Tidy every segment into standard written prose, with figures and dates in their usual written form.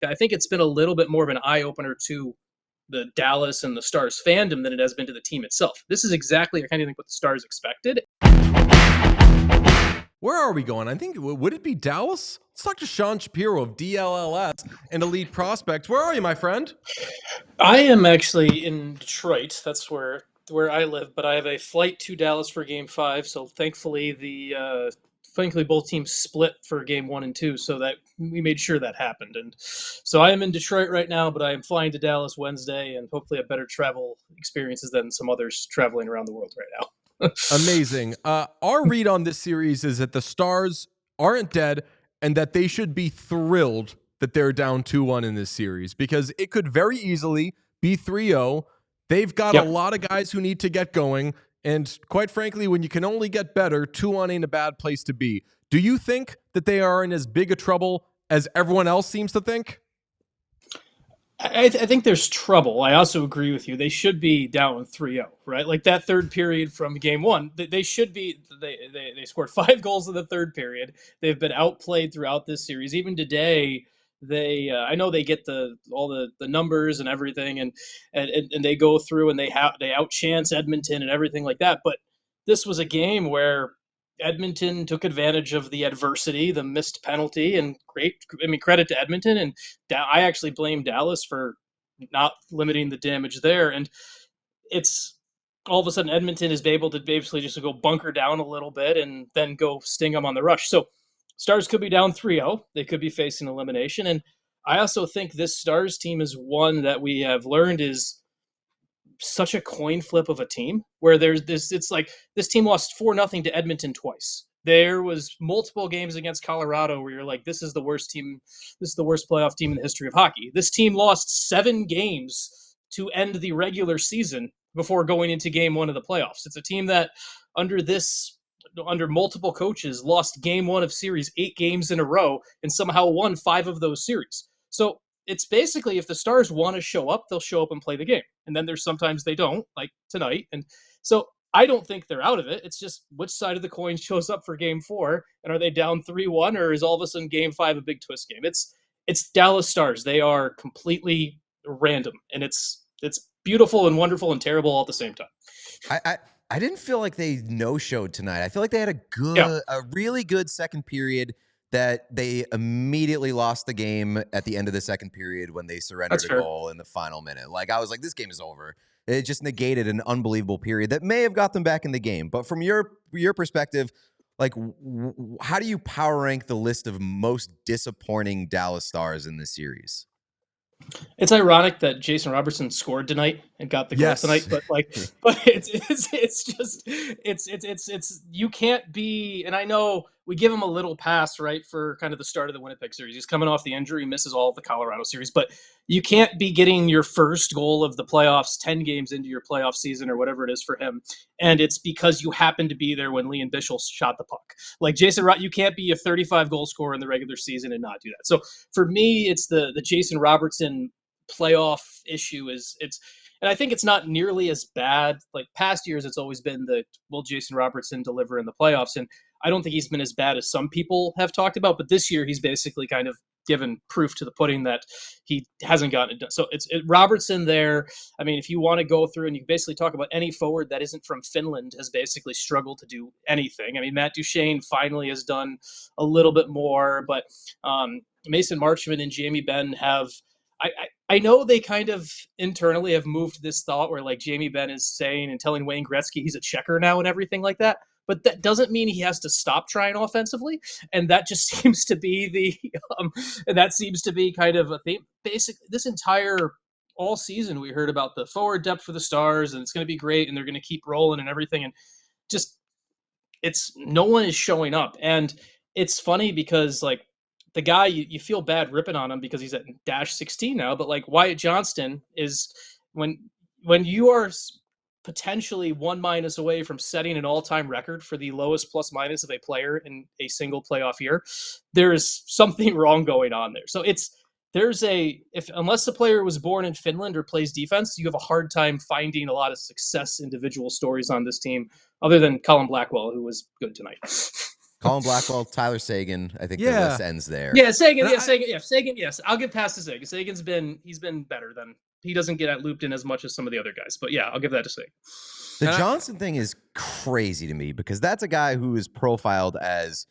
I think it's been a little bit more of an eye-opener to the Dallas and the Stars fandom than it has been to the team itself. This is exactly, I kind of think, what the Stars expected. Where are we going? I think, would it be Dallas? Let's talk to Sean Shapiro of DLLS and Elite Prospects. Where are you, my friend? I am actually in Detroit. That's where I live, but I have a flight to Dallas for Game 5. So thankfully, thankfully both teams split for Game 1 and 2, so that we made sure that happened. And so I am in Detroit right now, but I am flying to Dallas Wednesday, and hopefully have better travel experiences than some others traveling around the world right now. Amazing. Our read on this series is that the Stars aren't dead and that they should be thrilled that they're down 2-1 in this series, because it could very easily be 3-0. They've got a lot of guys who need to get going. And quite frankly, when you can only get better, 2-1 ain't a bad place to be. Do you think that they are in as big a trouble as everyone else seems to think? I think there's trouble. I also agree with you. They should be down 3-0, right? Like that third period from Game 1, they should be. They scored 5 goals in the third period. They've been outplayed throughout this series. Even today, I know they get all the numbers and everything, and they go through and they outchance Edmonton and everything like that. But this was a game where Edmonton took advantage of the adversity, the missed penalty, and credit to Edmonton. And I actually blame Dallas for not limiting the damage there. And it's all of a sudden Edmonton is able to basically just go bunker down a little bit and then go sting them on the rush. So Stars could be down 3-0. They could be facing elimination. And I also think this Stars team is one that we have learned is such a coin flip of a team, where there's this, it's like this team lost 4-0 to Edmonton twice. There was multiple games against Colorado where you're like, this is the worst team, this is the worst playoff team in the history of hockey. This team lost 7 games to end the regular season before going into Game 1 of the playoffs. It's a team that under multiple coaches lost Game 1 of series 8 games in a row and somehow won 5 of those series. So it's basically, if the Stars want to show up, they'll show up and play the game. And then there's sometimes they don't, like tonight. And so I don't think they're out of it. It's just which side of the coin shows up for Game 4, and are they down 3-1, or is all of a sudden Game 5 a big twist game? It's Dallas Stars. They are completely random, and it's beautiful and wonderful and terrible all at the same time. I didn't feel like they no-showed tonight. I feel like they had a really good second period that they immediately lost the game at the end of the second period when they surrendered a goal in the final minute. Like, I was like, this game is over. It just negated an unbelievable period that may have got them back in the game. But from your perspective, like, how do you power rank the list of most disappointing Dallas Stars in this series? It's ironic that Jason Robertson scored tonight and got the goal tonight, but it's you can't be. And I know we give him a little pass, right, for kind of the start of the Winnipeg series. He's coming off the injury, misses all of the Colorado series, but you can't be getting your first goal of the playoffs 10 games into your playoff season or whatever it is for him, and it's because you happen to be there when Liam Bichel shot the puck. Like you can't be a 35 goal scorer in the regular season and not do that. So for me, it's the Jason Robertson playoff issue and I think it's not nearly as bad. Like past years, it's always been will Jason Robertson deliver in the playoffs? And I don't think he's been as bad as some people have talked about, but this year he's basically kind of given proof to the pudding that he hasn't gotten it done. So it's Robertson there. I mean, if you want to go through and you basically talk about any forward that isn't from Finland has basically struggled to do anything. I mean, Matt Duchene finally has done a little bit more, but Mason Marchment and Jamie Benn have, I know they kind of internally have moved this thought where like Jamie Benn is saying and telling Wayne Gretzky he's a checker now and everything like that. But that doesn't mean he has to stop trying offensively. And that just seems to be kind of a theme. Basically, this entire all season we heard about the forward depth for the Stars, and it's going to be great, and they're going to keep rolling and everything. And just no one is showing up. And it's funny because like the guy, you feel bad ripping on him because he's at -16 now, but like Wyatt Johnston is when you are potentially 1- away from setting an all-time record for the lowest plus-minus of a player in a single playoff year, there is something wrong going on there. So unless the player was born in Finland or plays defense, you have a hard time finding a lot of success individual stories on this team, other than Colin Blackwell, who was good tonight. Colin Blackwell, Tyler Seguin. I think the list ends there. Yeah, Seguin. Yeah, Seguin. Yes, I'll give pass to Seguin. Seguin's been better than he doesn't get looped in as much as some of the other guys. But yeah, I'll give that to Seguin. The Johnston thing is crazy to me because that's a guy who is profiled as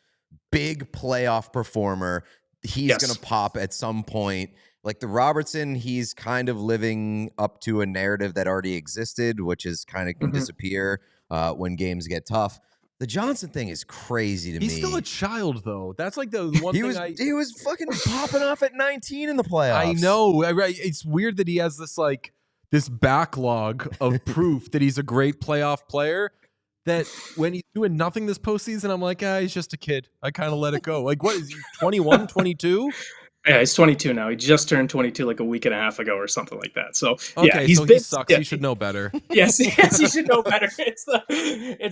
big playoff performer. He's going to pop at some point. Like the Robertson, he's kind of living up to a narrative that already existed, which is kind of can disappear when games get tough. The Johnston thing is crazy to me. He's still a child, though. That's like the one thing he was fucking popping off at 19 in the playoffs. I know. It's weird that he has this backlog of proof that he's a great playoff player. That when he's doing nothing this postseason, I'm like, he's just a kid. I kind of let it go. Like, what is he, 21, 22? Yeah, he's 22 now. He just turned 22 like a week and a half ago or something like that. So okay, he sucks. He should know better. Yes, he should know better. It's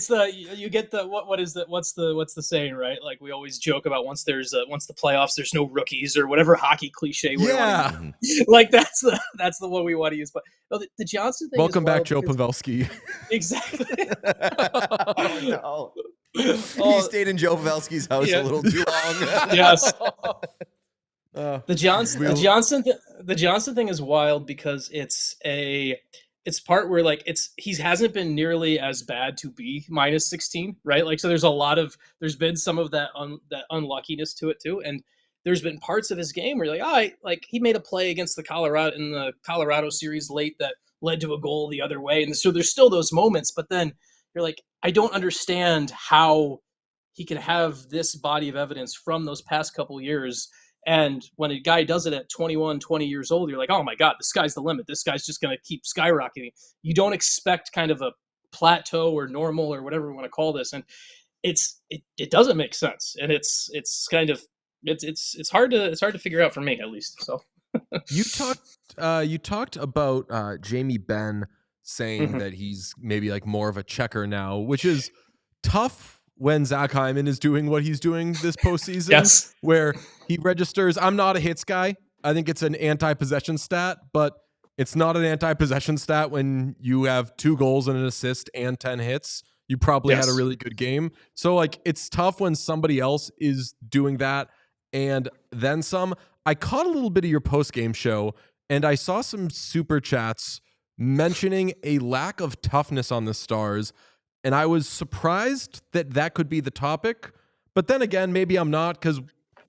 the you get the what is that? What's the saying, right? Like we always joke about once the playoffs, there's no rookies or whatever hockey cliche. Like that's the one we want to use. But no, the Johnston thing. Welcome back, Joe Pavelski. Exactly. Oh, no. He stayed in Joe Pavelski's house a little too long. Yes. The Johnston thing is wild because it's part where like he hasn't been nearly as bad to be minus 16, right? Like so there's been some of that that unluckiness to it too, and there's been parts of his game where you're like he made a play against the Colorado series late that led to a goal the other way, and so there's still those moments, but then you're like, I don't understand how he can have this body of evidence from those past couple years. And when a guy does it at 21, 20 years old, you're like, oh my God, the sky's the limit. This guy's just going to keep skyrocketing. You don't expect kind of a plateau or normal or whatever we want to call this. And it doesn't make sense. And it's hard to figure out for me, at least. So you talked about Jamie Benn saying that he's maybe like more of a checker now, which is tough when Zach Hyman is doing what he's doing this postseason, where he registers. I'm not a hits guy. I think it's an anti-possession stat, but it's not an anti-possession stat when you have 2 goals and an assist and 10 hits. You probably had a really good game. So like, it's tough when somebody else is doing that and then some. I caught a little bit of your post-game show and I saw some super chats mentioning a lack of toughness on the Stars. And I was surprised that could be the topic. But then again, maybe I'm not, because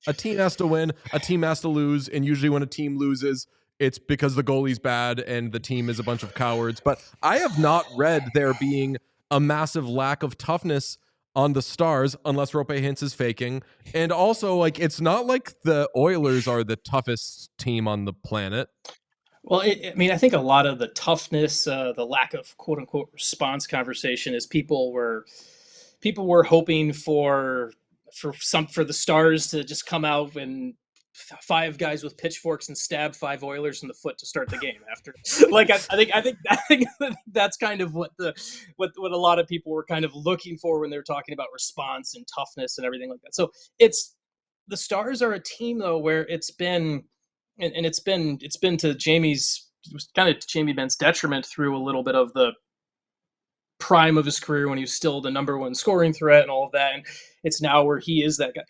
a team has to win, a team has to lose. And usually when a team loses, it's because the goalie's bad and the team is a bunch of cowards. But I have not read there being a massive lack of toughness on the Stars, unless Rope Hintz is faking. And also, like, it's not like the Oilers are the toughest team on the planet. Well, I think a lot of the toughness, the lack of quote unquote response conversation is people were hoping for the Stars to just come out and 5 guys with pitchforks and stab 5 Oilers in the foot to start the game after. Like I think that's kind of what a lot of people were kind of looking for when they were talking about response and toughness and everything like that. So the Stars are a team though where it's been. And it's been to Jamie Benn's detriment through a little bit of the prime of his career when he was still the number 1 scoring threat and all of that. And it's now where he is that guy.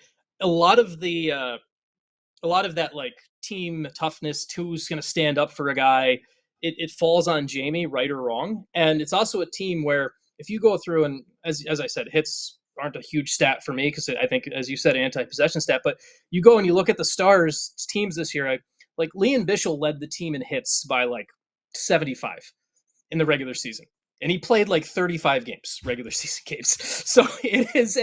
A lot of that like team toughness, who's going to stand up for a guy, it falls on Jamie, right or wrong. And it's also a team where if you go through and as I said, hits aren't a huge stat for me because I think, as you said, anti-possession stat. But you go and you look at the Stars teams this year. Like Liam Bichel led the team in hits by like 75 in the regular season. And he played like 35 games, regular season games. So it is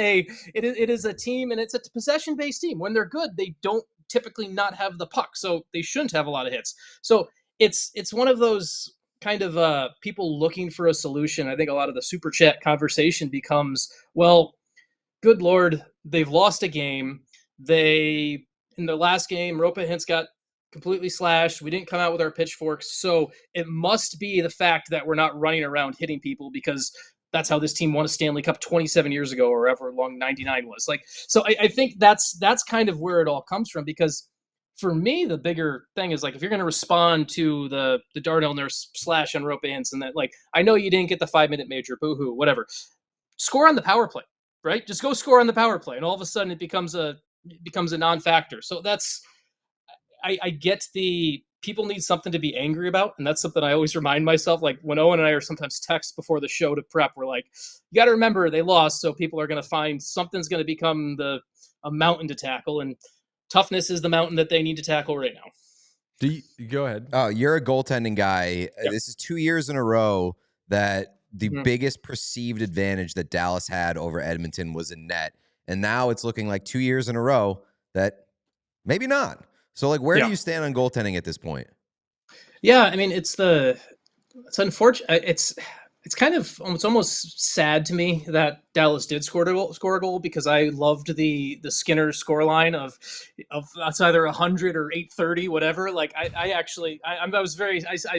a team, and it's a possession-based team. When they're good, they don't typically not have the puck. So they shouldn't have a lot of hits. So it's one of those kind of people looking for a solution. I think a lot of the super chat conversation becomes, well, good Lord, they've lost a game. In the last game, Rope Hintz got completely slashed. We didn't come out with our pitchforks. So it must be the fact that we're not running around hitting people because that's how this team won a Stanley Cup 27 years ago or however long 99 was. Like, so I think that's kind of where it all comes from, because for me, the bigger thing is like, if you're going to respond to the Darnell Nurse slash on Rope Hintz and that, like, I know you didn't get the 5-minute major, boohoo, whatever, score on the power play. right? Just go score on the power play, and all of a sudden it becomes a non-factor. So I get the people need something to be angry about, and that's something I always remind myself. Like when Owen and I are sometimes text before the show to prep, we're like, you got to remember they lost, so people are going to find something's going to become a mountain to tackle, and toughness is the mountain that they need to tackle right now. Go ahead. Oh, you're a goaltending guy. Yep. This is 2 years in a row that the biggest perceived advantage that Dallas had over Edmonton was in net. And now it's looking like 2 years in a row that maybe not. So, like, where do you stand on goaltending at this point? Yeah, I mean, it's unfortunate. It's almost sad to me that Dallas did score a goal because I loved the Skinner scoreline of it's either 100 or 830, whatever. Like I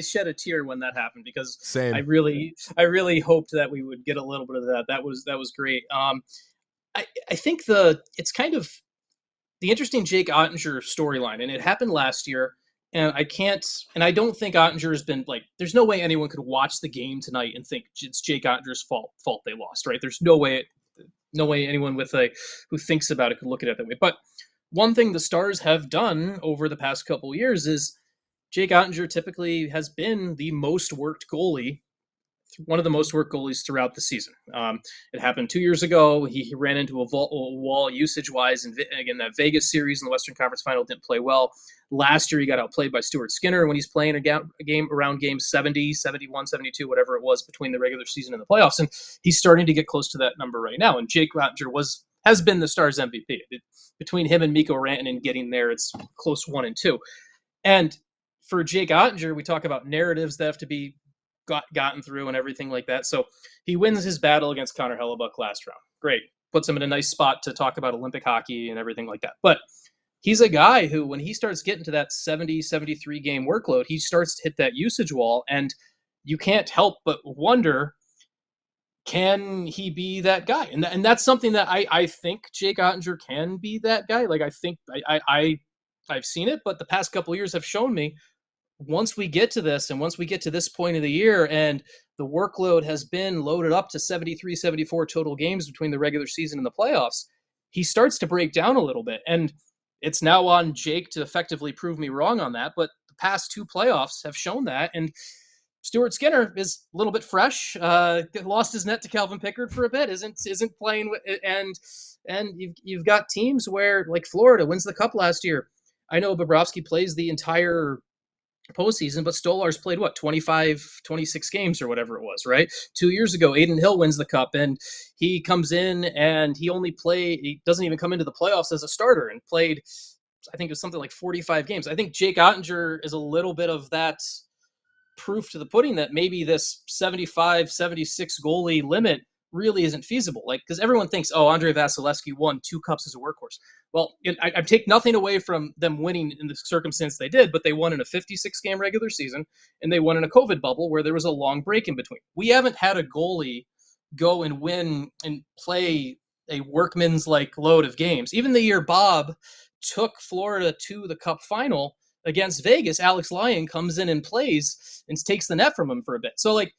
shed a tear when that happened because Same. I really hoped that we would get a little bit of that. That was great. I think it's kind of the interesting Jake Oettinger storyline, and it happened last year. And I don't think Oettinger has been like, there's no way anyone could watch the game tonight and think it's Jake Ottinger's fault they lost, right? There's no way anyone who thinks about it could look at it that way. But one thing the Stars have done over the past couple of years is Jake Oettinger typically has been the most worked goalie, one of the most worked goalies throughout the season. It happened 2 years ago. He ran into a wall usage-wise, and again, that Vegas series in the Western Conference Final didn't play well. Last year, he got outplayed by Stuart Skinner when he's playing a game around game 70, 71, 72, whatever it was between the regular season and the playoffs, and he's starting to get close to that number right now. And Jake Oettinger has been the Stars MVP. Between him and Mikko Rantanen getting there, it's close 1 and 2. And for Jake Oettinger, we talk about narratives that have to be gotten through and everything like that. So he wins his battle against Connor Hellebuck last round. Great. Puts him in a nice spot to talk about Olympic hockey and everything like that. But he's a guy who, when he starts getting to that 70, 73 game workload, he starts to hit that usage wall. And you can't help but wonder, can he be that guy? And that's something that I think Jake Oettinger can be that guy. Like, I think I've seen it, but the past couple of years have shown me once we get to this point of the year and the workload has been loaded up to 73, 74 total games between the regular season and the playoffs, he starts to break down a little bit. And it's now on Jake to effectively prove me wrong on that. But the past 2 playoffs have shown that. And Stuart Skinner is a little bit fresh, lost his net to Calvin Pickard for a bit, isn't playing. And you've got teams where, like Florida wins the Cup last year. I know Bobrovsky plays the entire postseason, but Stolar's played 25, 26 games or whatever it was, right? 2 years ago, Adin Hill wins the Cup, and he comes in and he doesn't even come into the playoffs as a starter and played, I think it was something like 45 games. I think Jake Oettinger is a little bit of that proof to the pudding that maybe this 75, 76 goalie limit really isn't feasible. Like, because everyone thinks, Andrei Vasilevsky won 2 cups as a workhorse. Well, I take nothing away from them winning in the circumstance they did, but they won in a 56-game regular season, and they won in a COVID bubble where there was a long break in between. We haven't had a goalie go and win and play a workman's like load of games. Even the year Bob took Florida to the Cup final against Vegas, Alex Lyon comes in and plays and takes the net from him for a bit. So, like,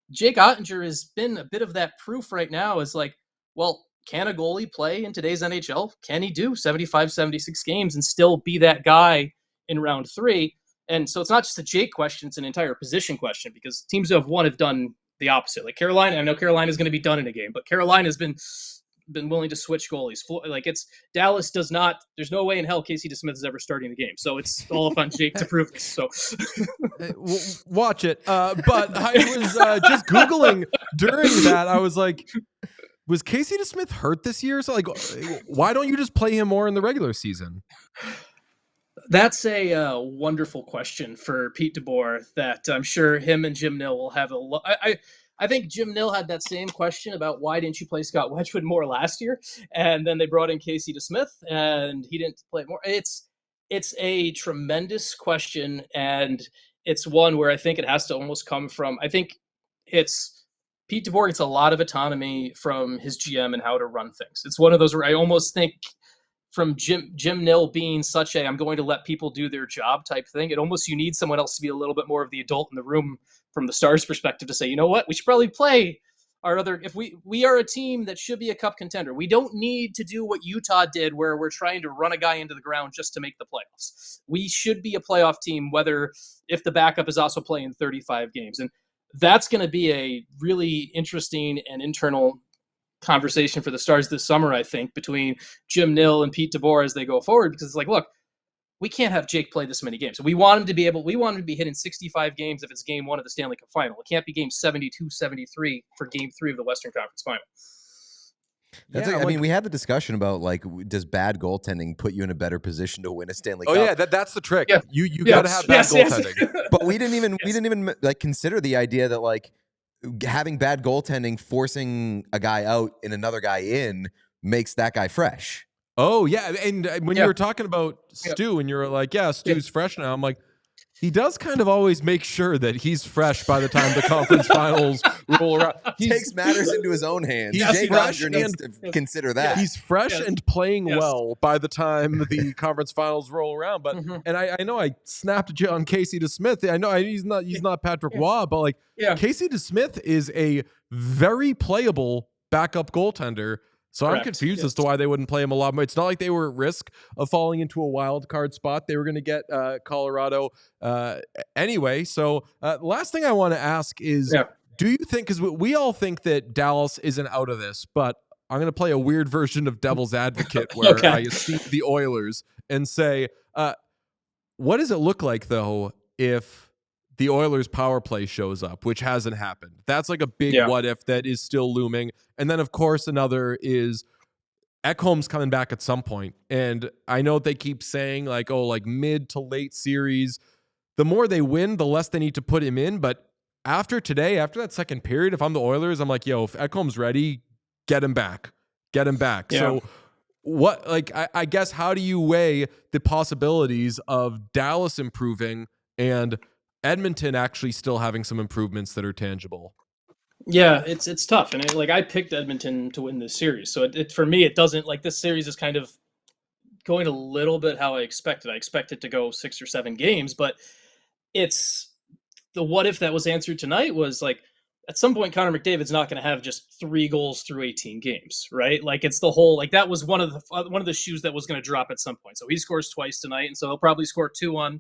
Jake Oettinger has been a bit of that proof right now is like, well, can a goalie play in today's NHL? Can he do 75, 76 games and still be that guy in round 3? And so it's not just a Jake question, it's an entire position question because teams who have won have done the opposite. Like Carolina, I know Carolina is going to be done in a game, but Carolina has been willing to switch goalies. Like, it's Dallas does not. There's no way in hell Casey DeSmith is ever starting the game. So it's all up on Jake to prove this. So watch it. But I was just Googling during that. I was like, was Casey DeSmith hurt this year? So, like, why don't you just play him more in the regular season? That's a wonderful question for Pete DeBoer that I'm sure him and Jim Nill will have I think Jim Nill had that same question about why didn't you play Scott Wedgwood more last year? And then they brought in Casey DeSmith and he didn't play more. It's a tremendous question. And it's one where I think it has to almost come from, I think it's Pete DeBoer gets a lot of autonomy from his GM and how to run things. It's one of those where I almost think from Jim Nill being such a I'm going to let people do their job type thing, it almost you need someone else to be a little bit more of the adult in the room from the Stars' perspective to say, you know what, we should probably play if we are a team that should be a cup contender. We don't need to do what Utah did, where we're trying to run a guy into the ground just to make the playoffs. We should be a playoff team, if the backup is also playing 35 games. And that's going to be a really interesting and internal conversation for the Stars this summer, I think, between Jim Nill and Pete DeBoer as they go forward, because it's like, look, we can't have Jake play this many games. We want him to be hitting 65 games if it's game 1 of the Stanley Cup final. It can't be game 72, 73 for game 3 of the Western Conference final. I mean, we had the discussion about, like, does bad goaltending put you in a better position to win a Stanley Cup? Oh yeah, that's the trick. Yeah. You got to have bad goaltending. But we didn't even like consider the idea that, like, having bad goaltending, forcing a guy out and another guy in makes that guy fresh. Oh, yeah. And when you were talking about Stu and you were like, Stu's fresh now, I'm like, he does kind of always make sure that he's fresh by the time the conference finals roll around. He takes matters into his own hands. Jay Roger needs to consider that. He's fresh and playing well by the time the conference finals roll around. But and I know I snapped on Casey DeSmith. I know he's not Patrick Waugh, but like Casey DeSmith is a very playable backup goaltender. So I'm confused as to why they wouldn't play him a lot more. It's not like they were at risk of falling into a wild card spot. They were going to get Colorado anyway. So last thing I want to ask is, do you think, because we all think that Dallas isn't out of this, but I'm going to play a weird version of devil's advocate where I esteem the Oilers and say, what does it look like, though, if the Oilers power play shows up, which hasn't happened? That's like a big what if that is still looming. And then, of course, another is Ekholm's coming back at some point. And I know they keep saying, like, like mid to late series. The more they win, the less they need to put him in. But after today, after that second period, if I'm the Oilers, I'm like, if Ekholm's ready, get him back. Get him back. Yeah. So what, like, I guess, how do you weigh the possibilities of Dallas improving and Edmonton actually still having some improvements that are tangible? Yeah, it's tough. And I picked Edmonton to win this series. So for me, it doesn't, like, this series is kind of going a little bit how I expected. I expected to go 6 or 7 games, but it's the what if that was answered tonight was, like, at some point, Connor McDavid's not going to have just 3 goals through 18 games, right? Like, it's the whole, like, that was one of the shoes that was going to drop at some point. So he scores twice tonight, and so he'll probably score 2-1.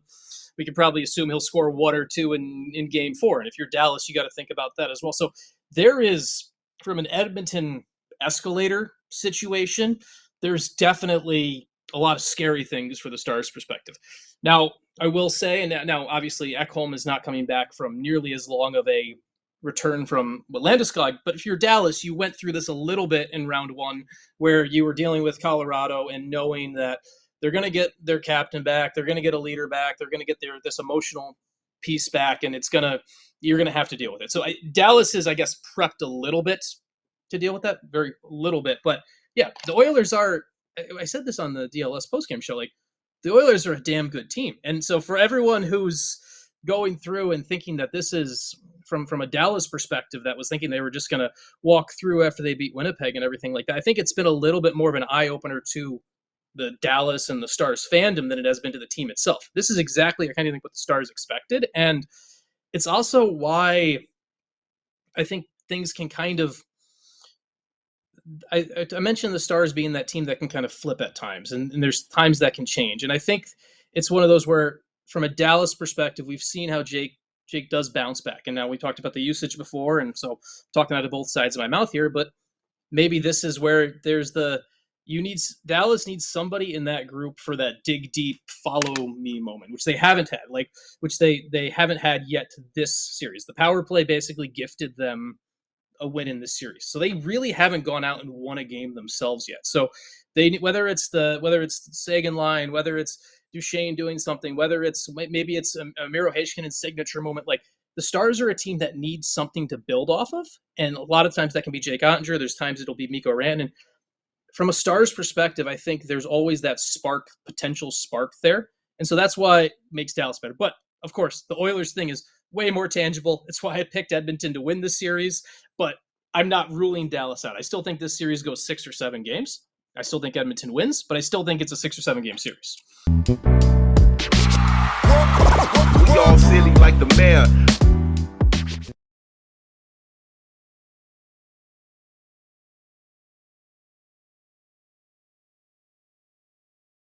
We can probably assume he'll score 1 or 2 in game 4. And if you're Dallas, you got to think about that as well. So there is, from an Edmonton escalator situation, there's definitely a lot of scary things for the Stars' perspective. Now, I will say, and now obviously Ekholm is not coming back from nearly as long of a return from Landeskog, but if you're Dallas, you went through this a little bit in round 1 where you were dealing with Colorado and knowing that they're going to get their captain back. They're going to get a leader back. They're going to get this emotional piece back, and you're going to have to deal with it. So Dallas is, I guess, prepped a little bit to deal with that, very little bit. But yeah, the Oilers are. I said this on the DLS postgame show. Like, the Oilers are a damn good team, and so for everyone who's going through and thinking that this is from a Dallas perspective, that was thinking they were just going to walk through after they beat Winnipeg and everything like that, I think it's been a little bit more of an eye opener to the Dallas and the Stars fandom than it has been to the team itself. This is exactly, I kind of think, what the Stars expected. And it's also why I think things can kind of, I mentioned the Stars being that team that can kind of flip at times, and there's times that can change. And I think it's one of those where, from a Dallas perspective, we've seen how Jake does bounce back. And now we talked about the usage before, and so I'm talking out of both sides of my mouth here, but maybe this is where there's Dallas needs somebody in that group for that dig deep, follow me moment, which they haven't had, which they haven't had yet this series. The power play basically gifted them a win in this series. So they really haven't gone out and won a game themselves yet. So whether it's the Sagan line, whether it's Duchesne doing something, whether maybe it's a Miro Heiskanen signature moment, like, the Stars are a team that needs something to build off of. And a lot of times that can be Jake Oettinger. There's times it'll be Mikko Rantanen. From a Stars perspective, I think there's always that potential spark there. And so that's why it makes Dallas better. But of course, the Oilers thing is way more tangible. It's why I picked Edmonton to win this series, but I'm not ruling Dallas out. I still think this series goes 6 or 7 games. I still think Edmonton wins, but I still think it's a 6 or 7 game series. We all silly like the mayor.